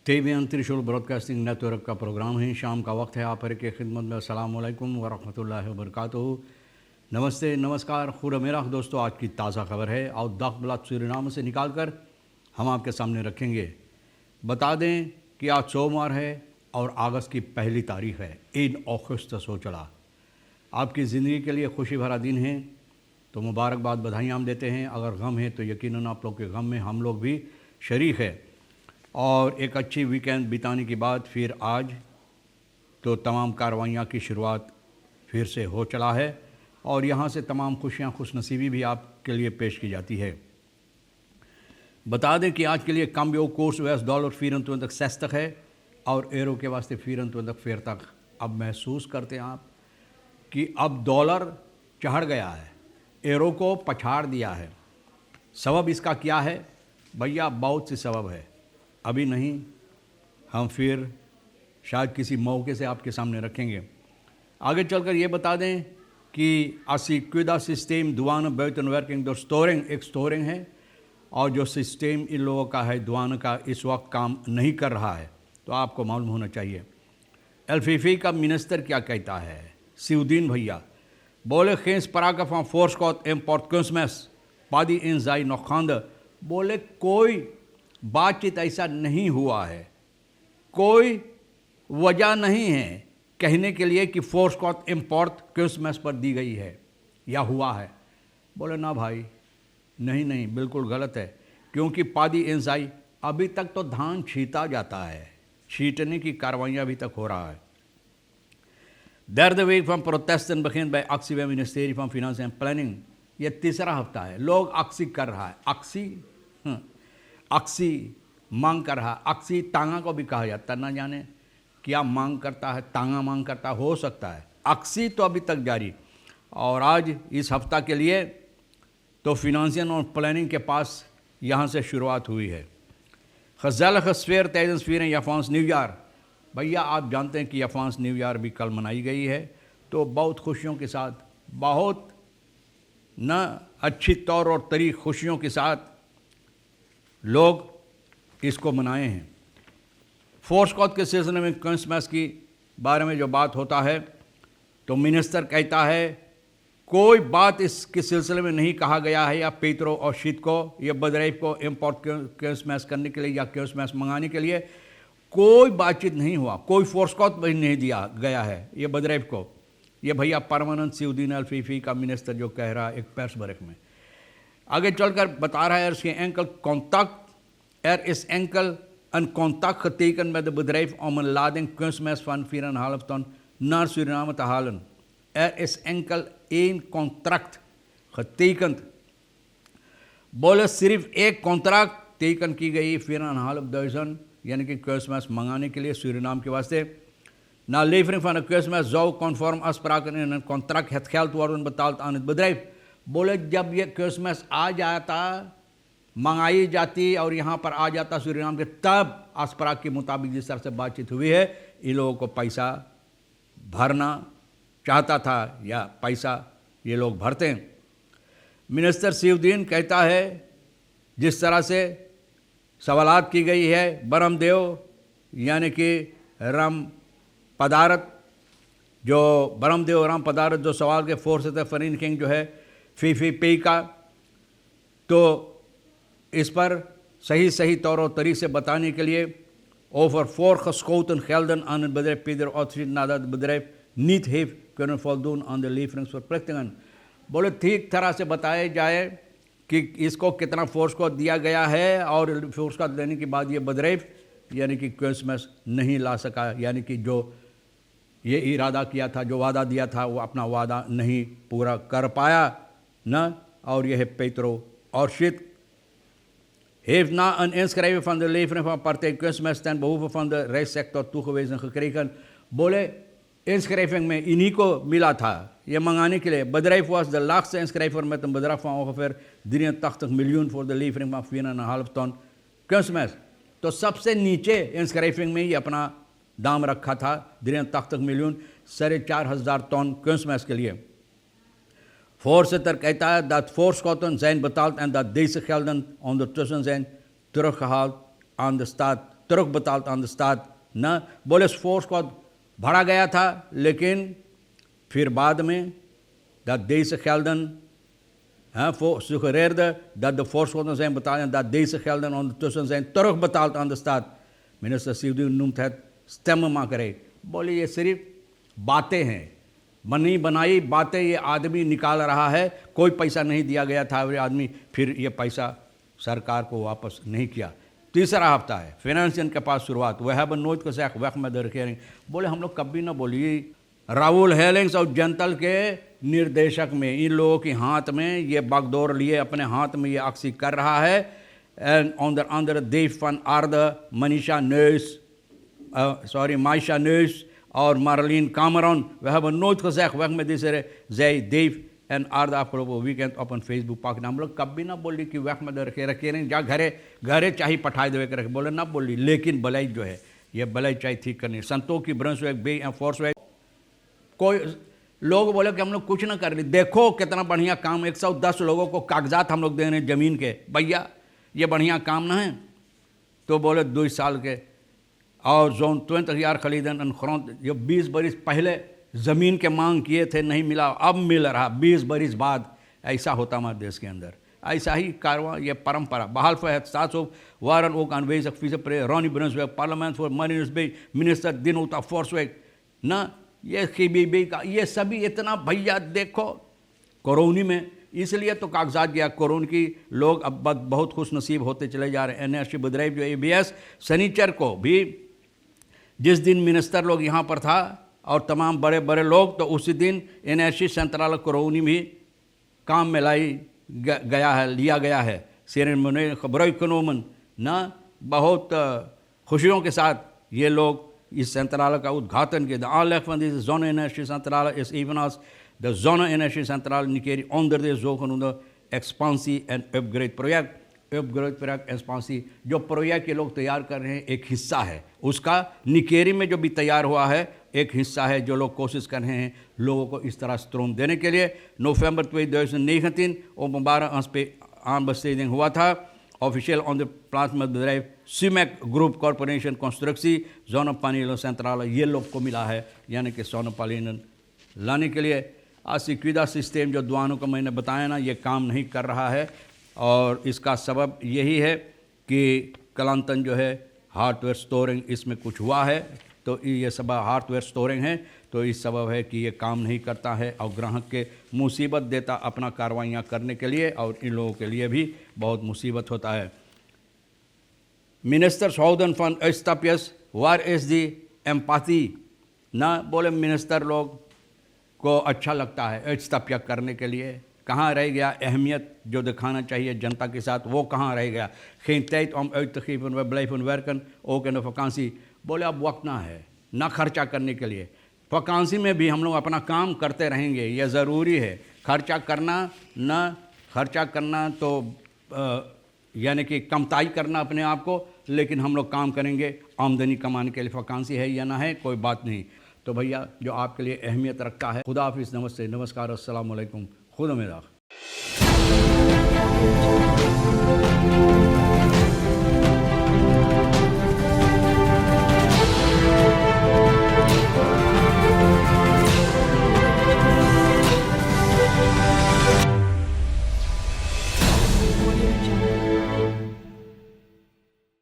TVN त्रिशूल broadcasting network का programme है। शाम का वक्त है। आप हर की खिदमत में अस्सलाम वालेकुम व रहमतुल्लाहि व बरकातुहू। नमस्ते, नमस्कार, खुदा मेरा दोस्तों। आज की ताज़ा खबर है और दाग ब्लाद सूरीनाम से निकाल कर हम आपके सामने रखेंगे। बता दें कि आज सोमवार है और अगस्त की पहली तारीख है। ईद अगस्त हो चला। आपकी ज़िंदगी के लिए खुशी भरा दिन है तो मुबारकबाद, बधाइयाँ हम देते हैं। अगर गम है तो यकीनन आप लोग के गम में हम लोग भी शरीक है। और एक अच्छी वीकेंड बिताने के बाद फिर आज तो तमाम कार्रवाइयाँ की शुरुआत फिर से हो चला है और यहाँ से तमाम खुशियाँ, खुशनसीबी भी आपके लिए पेश की जाती है। बता दें कि आज के लिए कम कोर्स $24.60 है और एरो के वास्ते $24 अब महसूस करते हैं आप कि अब डॉलर चढ़ गया है, एरो को पछाड़ दिया है। सबब इसका क्या है भैया? बहुत सी सबब है, अभी नहीं, हम फिर शायद किसी मौके से आपके सामने रखेंगे। आगे चलकर ये बता दें कि असिक्विदा सिस्टम दुआन बेतन वर्किंग दो स्टोरिंग एक स्टोरिंग है और जो सिस्टम इन लोगों का है दुआन का इस वक्त काम नहीं कर रहा है, तो आपको मालूम होना चाहिए। एलफीफी का मिनिस्टर क्या कहता है? सिउद्दीन भैया बोले खेस पराकफा फोर्स को इम्पोर्ट क्रिसमस पादी इन जाई नौखांद। बोले कोई बातचीत ऐसा नहीं हुआ है, कोई वजह नहीं है कहने के लिए कि फोर्स कॉट इम्पोर्ट क्रिसमस पर दी गई है या हुआ है। बोले ना भाई, नहीं, बिल्कुल गलत है, क्योंकि पादी इंसाई अभी तक तो धान छीटा जाता है, छीटने की कार्रवाइयाँ अभी तक हो रहा है। दर्द वीक फ्रॉम प्रोटेस्टेंट बखिन बाय अक्सी वे ministry from finance and planning. ये तीसरा हफ्ता है, लोग अक्सी कर रहा है। अक्सी मांग कर रहा है। अक्सी तांगा को भी कहा जाता है, ना जाने क्या मांग करता है, तांगा मांग करता हो सकता है। अक्सी तो अभी तक जारी। और आज इस हफ्ता के लिए तो फिनेंशियल और प्लानिंग के पास यहाँ से शुरुआत हुई है। खजाल खस्फेर तेजस्फीर यफांस न्यू ईयर। भैया आप जानते हैं कि यफांस न्यू ईयर भी कल मनाई गई है, तो बहुत खुशियों के साथ, बहुत न अच्छी तौर और तरीक़ खुशियों के साथ लोग इसको मनाए हैं। फोर्स कॉट के सिलसिले में क्रिसमस की बारे में जो बात होता है तो मिनिस्टर कहता है कोई बात इसके सिलसिले में नहीं कहा गया है या पेत्रो और शीत को या बदरैफ को इम्पोर्ट क्रिसमस करने के लिए या क्रिसमस मंगाने के लिए कोई बातचीत नहीं हुआ, कोई फोर्स कॉट भी नहीं दिया गया है ये बदरैफ को। ये भैया परमानंद सिउद्दीन अल-फीफी का मिनिस्टर जो कह रहा है एक प्रेस ब्रेक में। आगे चलकर बता रहा है इसके एंकल कॉन्टैक्ट इस ankle een contact getekend met de bedrijf om een lading kunstmest van 4,5 ton naar Suriname te halen. Is enkel één contract getekend. बोले सिर्फ एक कॉन्ट्रैक्ट टेकन की गई 4,500 यानी कि क्रिसमस मंगाने के लिए सूरीनाम के वास्ते। Na levering van de kunstmest zou conform afspraken in een contract het geld worden betaald aan het bedrijf. बोले जब ये क्रिसमस आ जाता, मंगाई जाती और यहाँ पर आ जाता सूरीनाम के, तब आस्पराग के मुताबिक जिस तरह से बातचीत हुई है, इन लोगों को पैसा भरना चाहता था या पैसा ये लोग भरते हैं। मिनिस्टर सिउद्दीन कहता है जिस तरह से सवालात की गई है बरमदेव यानी कि राम पदारत, जो बरमदेव राम पदारत जो सवाल के फोर्स थे फरीन किंग जो है फीफी पे का, तो इस पर सही तौर और तरीक़े से बताने के लिए over voorgeschoten gelden aan het bedrijf Peder Otfried nadat het bedrijf niet heeft kunnen voldoen aan de leveringsverplichtingen। बोले ठीक तरह से बताया जाए कि इसको कितना फोर्स को दिया गया है और फोर्स का देने के बाद ये बदरैफ यानी कि क्रिसमस नहीं ला सका, यानी कि जो ये इरादा किया था, जो वादा दिया था, वो अपना वादा नहीं पूरा कर पाया न। और यह है पेत्रो और शीत heeft na een inschrijving van de levering van partij kunstmest ten behoeve van de reissector toegewezen gekregen। बोले inschrijving में इन्हीं को मिला था ये मंगाने के लिए। bedrijf was de laagste inschrijver met een bedrag van ongeveer 83 miljoen voor de levering van 4,5 ton kunstmest। तो सबसे नीचे इंस्क्राइबिंग में ही अपना दाम रखा था 83 miljoen, 4.500 ton kunstmest के लिए। Voorzitter कहता है dat voorschotten zijn betaald en dat deze gelden ondertussen zijn teruggehaald aan de staat terugbetaald aan de staat ना बोले फोर्स को भरा गया था, लेकिन फिर बाद में dat deze gelden voor suggereerde dat de voorschotten zijn betaald en dat deze gelden ondertussen zijn terugbetaald aan de staat. Minister Sidhu noemt het stemmenmakerij. बोले ये सिर्फ बातें हैं, बनी बनाई बातें ये आदमी निकाल रहा है, कोई पैसा नहीं दिया गया था वो आदमी, फिर ये पैसा सरकार को वापस नहीं किया। तीसरा हफ्ता है फाइनेंशियल के पास शुरुआत, वह है नोट को सैक वक्त में दर के बोले हम लोग कभी ना बोलिए राहुल हेलिंग्स और जनतल के निर्देशक में इन लोगों के हाथ में ये बागडोर लिए अपने हाथ में ये अक्सी कर रहा है। एंड अंदर देव फन आर्द मनीषा नर्स माइशा नर्स और मार्लिन कामरॉन वह नोट को सैक वक्त में दिसे जय देव एंड आर्द आपको वीकेंड अपन फेसबुक पाक हम लोग कभी ना बोली कि वक्त में रखे रखे नहीं जा घरे चाहिए पठाए दे के रखे बोले ना बोली, लेकिन भलाई जो है ये भलाई चाहिए ठीक करनी। संतों की ब्रंश बे फोर्स कोई लोग बोले कि हम लोग कुछ ना कर रहे, देखो कितना बढ़िया काम, 110 लोगों को कागजात हम लोग दे रहे हैं ज़मीन के, भैया ये बढ़िया काम ना है। तो बोले 2 साल के और जोन 20,000 खरीदन अनखरौत जो 20 बरिस पहले ज़मीन के मांग किए थे नहीं मिला, अब मिल रहा 20 बरिस बाद। ऐसा होता हमारे देश के अंदर, ऐसा ही कारवा ये परंपरा बहाल फहद 700 वारन ओक अनवेज फीसद प्रे रॉनी ब्रंसवेग पार्लियामेंट फॉर मरीनस बे मिनिस्टर दिन उता फोर्सवेग ना ये खीबी का ये सभी इतना भैया देखो कोरोनी में, इसलिए तो कागजात गया कोरोन की लोग अब बहुत खुश नसीब होते चले जा रहे हैं। एनएससी बुधराइव जो ABS सनीचर को भी जिस दिन मिनिस्टर लोग यहाँ पर था और तमाम बड़े बड़े लोग, तो उसी दिन एनएससी सेंट्रल कोरोनी भी काम में लिया गया है। सेरेमनी खबरों इकोनोमन ना बहुत खुशियों के साथ ये लोग इस सेंट्रल का उद्घाटन किया। aanleg van deze zonne-energiecentrale is evenals de zonne-energiecentrale Nikeri onder de zogenoemde expansie en upgrade project। Upgrade project एक्सपांसी जो प्रोजेक्ट ये लोग तैयार कर रहे हैं एक हिस्सा है, उसका निकेरी में जो भी तैयार हुआ है एक हिस्सा है, जो लोग कोशिश कर रहे हैं लोगों को इस तरह स्ट्रोम देने के लिए। नवंबर 2019 openbare aanbesteding हुआ था ऑफिशियल ऑन द प्लांट में bedrijf CIMEC ग्रुप कॉरपोरेशन कंस्ट्रक्सी zonnepanelen सेंट्रल ये लोग को मिला है, यानी कि zonnepanelen लाने के लिए। असिक्विदा सिस्टम जो दुआनों को मैंने बताया ना, ये काम नहीं कर रहा है और इसका सबब यही है कि कलांतन जो है हार्डवेयर स्टोरिंग इसमें कुछ हुआ है, तो ये सब हार्डवेयर स्टोरिंग है, तो इस सबब है कि ये काम नहीं करता है और ग्राहक के मुसीबत देता अपना कार्रवाइयाँ करने के लिए, और इन लोगों के लिए भी बहुत मुसीबत होता है। Ministers houden van uitstapjes, waar is die empathie? ना बोले मिनिस्टर लोग को अच्छा लगता है uitstapje करने के लिए, कहाँ रह गया अहमियत जो दिखाना चाहिए जनता के साथ, वो कहाँ रह गया। geen tijd om uit te geven, we blijven werken ook in de vakantie। बोले अब वक्त ना है ना खर्चा करने के लिए, वकांसी में भी हम लोग अपना काम करते रहेंगे, ये ज़रूरी है। खर्चा करना तो यानी कि कमताई करना अपने आप को, लेकिन हम लोग काम करेंगे आमदनी कमाने के लिए। वकांसी है या ना है कोई बात नहीं, तो भैया जो आपके लिए अहमियत रखता है। खुदा हाफिज़, नमस्ते, नमस्कार, अस्सलाम वालेकुम, खुदा में